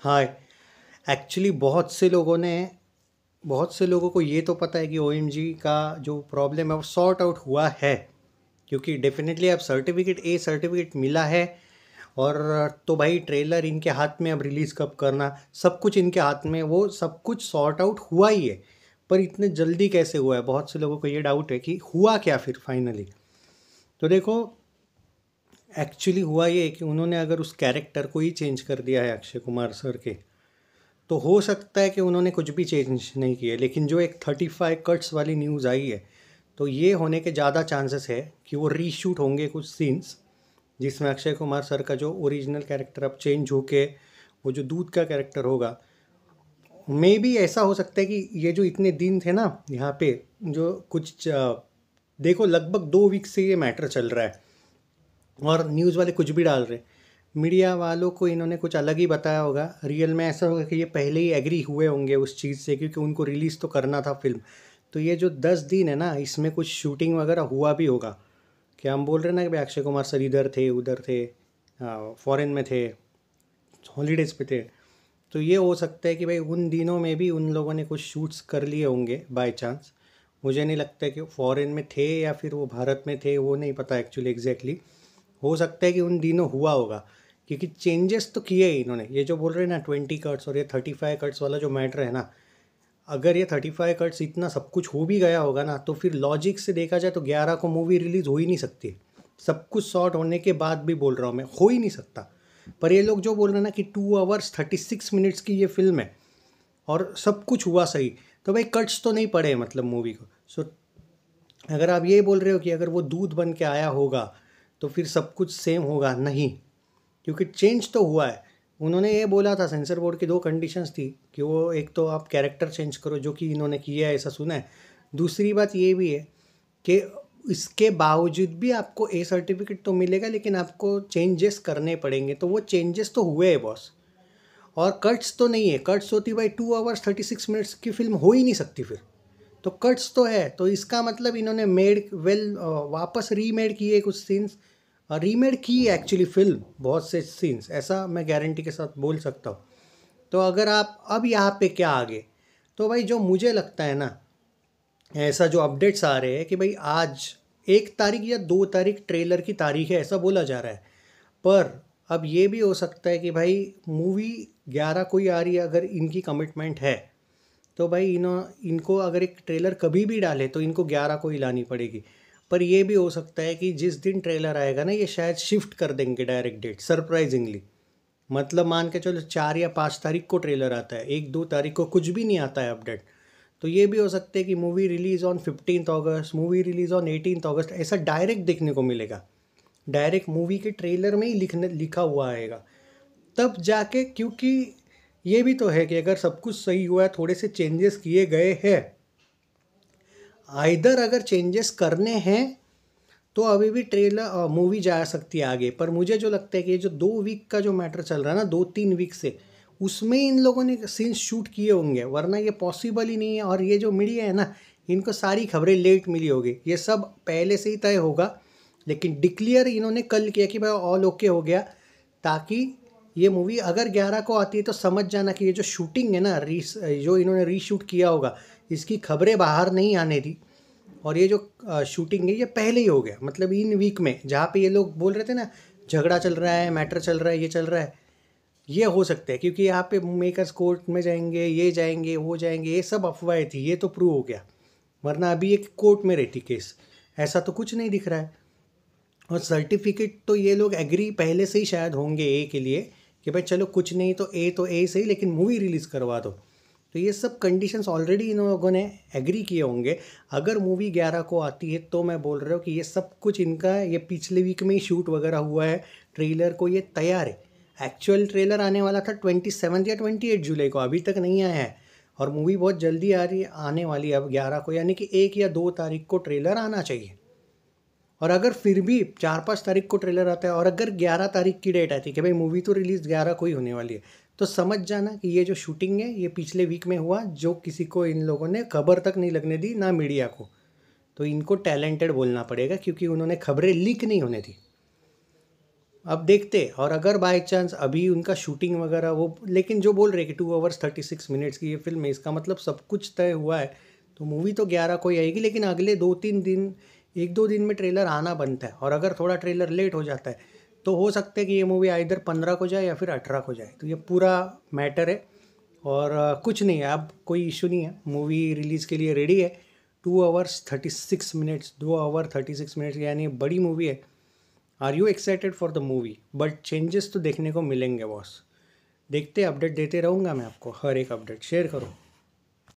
हाँ, एक्चुअली बहुत से लोगों को ये तो पता है कि ओएमजी का जो प्रॉब्लम है वो सॉर्ट आउट हुआ है, क्योंकि डेफिनेटली अब सर्टिफिकेट मिला है। और तो भाई ट्रेलर इनके हाथ में, अब रिलीज़ कब करना सब कुछ इनके हाथ में, वो सब कुछ सॉर्ट आउट हुआ ही है। पर इतने जल्दी कैसे हुआ है, बहुत से लोगों को ये डाउट है कि हुआ क्या फिर फाइनली। तो देखो, एक्चुअली हुआ ये कि उन्होंने अगर उस कैरेक्टर को ही चेंज कर दिया है अक्षय कुमार सर के, तो हो सकता है कि उन्होंने कुछ भी चेंज नहीं किया। लेकिन जो एक 35 कट्स वाली न्यूज़ आई है, तो ये होने के ज़्यादा चांसेस है कि वो रीशूट होंगे कुछ सीन्स, जिसमें अक्षय कुमार सर का जो ओरिजिनल कैरेक्टर अब चेंज होके वो जो दूध का कैरेक्टर होगा। मे भी ऐसा हो सकता है कि ये जो इतने दिन थे ना यहाँ पे, जो देखो लगभग 2 वीक से ये मैटर चल रहा है और न्यूज़ वाले कुछ भी डाल रहे हैं। मीडिया वालों को इन्होंने कुछ अलग ही बताया होगा, रियल में ऐसा होगा कि ये पहले ही एग्री हुए होंगे उस चीज़ से, क्योंकि उनको रिलीज़ तो करना था फिल्म। तो ये जो 10 दिन है ना, इसमें कुछ शूटिंग वगैरह हुआ भी होगा। क्या हम बोल रहे हैं ना कि भाई अक्षय कुमार सर इधर थे उधर थे, फॉरेन में थे, हॉलीडेज़ पे थे। तो ये हो सकता है कि भाई उन दिनों में भी उन लोगों ने कुछ शूट्स कर लिए होंगे बाय चांस। मुझे नहीं लगता है कि फॉरेन में थे या फिर वो भारत में थे, वो नहीं पता एक्चुअली एग्जैक्टली। हो सकता है कि उन दिनों हुआ होगा, क्योंकि चेंजेस तो किए ही इन्होंने। ये जो बोल रहे हैं ना 20 कट्स और ये 35 कट्स वाला जो मैटर है ना, अगर ये 35 कट्स इतना सब कुछ हो भी गया होगा ना, तो फिर लॉजिक से देखा जाए तो 11 को मूवी रिलीज़ हो ही नहीं सकती। सब कुछ शॉर्ट होने के बाद भी बोल रहा हूँ मैं, हो ही नहीं सकता। पर ये लोग जो बोल रहे हैं ना कि 2 आवर्स 36 मिनट्स की ये फिल्म है और सब कुछ हुआ सही, तो भाई कट्स तो नहीं पड़े मतलब मूवी को। सो अगर आप ये बोल रहे हो कि अगर वो दूध बन के आया होगा तो फिर सब कुछ सेम होगा, नहीं, क्योंकि चेंज तो हुआ है। उन्होंने ये बोला था, सेंसर बोर्ड की 2 कंडीशंस थी कि वो एक तो आप कैरेक्टर चेंज करो, जो कि इन्होंने किया है ऐसा सुना है। दूसरी बात ये भी है कि इसके बावजूद भी आपको ए सर्टिफिकेट तो मिलेगा, लेकिन आपको चेंजेस करने पड़ेंगे। तो वो चेंजेस तो हुए हैं बॉस, और कट्स तो नहीं है। कट्स होती भाई 2 आवर्स 36 मिनट्स की फिल्म हो ही नहीं सकती फिर। तो कट्स तो है, तो इसका मतलब इन्होंने वापस रीमेड किए कुछ सीन्स, रीमेड की एक्चुअली फिल्म बहुत से सीन्स, ऐसा मैं गारंटी के साथ बोल सकता हूँ। तो अगर आप अब यहाँ पे क्या आगे, तो भाई जो मुझे लगता है ना, ऐसा जो अपडेट्स आ रहे हैं कि भाई आज 1 तारीख या 2 तारीख ट्रेलर की तारीख है, ऐसा बोला जा रहा है। पर अब ये भी हो सकता है कि भाई मूवी 11 को ही आ रही है, अगर इनकी कमिटमेंट है तो भाई इनको अगर एक ट्रेलर कभी भी डाले तो इनको 11 को ही लानी पड़ेगी। पर ये भी हो सकता है कि जिस दिन ट्रेलर आएगा ना, ये शायद शिफ्ट कर देंगे डायरेक्ट डेट सरप्राइजिंगली। मतलब मान के चलो 4 या 5 तारीख को ट्रेलर आता है, 1-2 तारीख को कुछ भी नहीं आता है अपडेट। तो ये भी हो सकता है कि movie release on 15 August, movie release on 18 अगस्त, ऐसा डायरेक्ट देखने को मिलेगा। डायरेक्ट मूवी के ट्रेलर में ही लिखा हुआ आएगा तब जाके। क्योंकि ये भी तो है कि अगर सब कुछ सही हुआ है, थोड़े से चेंजेस किए गए हैं, आइदर अगर चेंजेस करने हैं तो अभी भी ट्रेलर मूवी जा सकती है आगे। पर मुझे जो लगता है कि ये जो 2 वीक का जो मैटर चल रहा है ना, 2-3 वीक से, उसमें इन लोगों ने सीन्स शूट किए होंगे, वरना ये पॉसिबल ही नहीं है। और ये जो मीडिया है ना, इनको सारी खबरें लेट मिली होगी, ये सब पहले से ही तय होगा। लेकिन डिक्लेयर इन्होंने कल किया कि भाई ऑल ओके हो गया, ताकि ये मूवी अगर 11 को आती है तो समझ जाना कि ये जो शूटिंग है ना, जो इन्होंने रीशूट किया होगा, इसकी खबरें बाहर नहीं आने दी। और ये जो शूटिंग है ये पहले ही हो गया, मतलब इन वीक में, जहाँ पे ये लोग बोल रहे थे ना झगड़ा चल रहा है, मैटर चल रहा है, ये चल रहा है, ये हो सकता है क्योंकि यहाँ पे मेकर्स कोर्ट में जाएंगे, ये जाएंगे वो जाएंगे, ये सब अफवाहें थी, ये तो प्रूव हो गया। वरना अभी एक कोर्ट में रहती केस, ऐसा तो कुछ नहीं दिख रहा है। और सर्टिफिकेट तो ये लोग एग्री पहले से ही शायद होंगे ए के लिए कि भाई चलो कुछ नहीं तो ए सही, लेकिन मूवी रिलीज़ करवा दो। तो ये सब कंडीशंस ऑलरेडी इन लोगों ने एग्री किए होंगे। अगर मूवी 11 को आती है तो मैं बोल रहा हूँ कि ये सब कुछ इनका, ये पिछले वीक में ही शूट वगैरह हुआ है, ट्रेलर को ये तैयार है। एक्चुअल ट्रेलर आने वाला था 27 या 28 जुलाई को, अभी तक नहीं आया है। और मूवी बहुत जल्दी आने वाली है अब 11 को, यानी कि 1 या 2 तारीख को ट्रेलर आना चाहिए। और अगर फिर भी 4-5 तारीख को ट्रेलर आता है और अगर 11 तारीख की डेट आती है कि भाई मूवी तो रिलीज़ 11 को ही होने वाली है, तो समझ जाना कि ये जो शूटिंग है ये पिछले वीक में हुआ, जो किसी को इन लोगों ने खबर तक नहीं लगने दी, ना मीडिया को। तो इनको टैलेंटेड बोलना पड़ेगा, क्योंकि उन्होंने खबरें लीक नहीं होने दी। अब देखते, और अगर बाय चांस अभी उनका शूटिंग वगैरह वो, लेकिन जो बोल रहे कि 2 आवर्स 36 मिनट्स की ये फिल्म है, इसका मतलब सब कुछ तय हुआ है। तो मूवी तो 11 को ही आएगी, लेकिन अगले 2-3 दिन, 1-2 दिन में ट्रेलर आना बनता है। और अगर थोड़ा ट्रेलर लेट हो जाता है तो हो सकता है कि ये मूवी इधर 15 को जाए या फिर 18 को जाए। तो ये पूरा मैटर है। और कुछ नहीं है, अब कोई इशू नहीं है, मूवी रिलीज़ के लिए रेडी है। 2 आवर्स 36 मिनट्स, 2 आवर 36 मिनट्स, यानी बड़ी मूवी है। Are you excited for the movie? But changes तो देखने को मिलेंगे बॉस। देखते, अपडेट देते रहूँगा मैं आपको, हर एक अपडेट शेयर करो।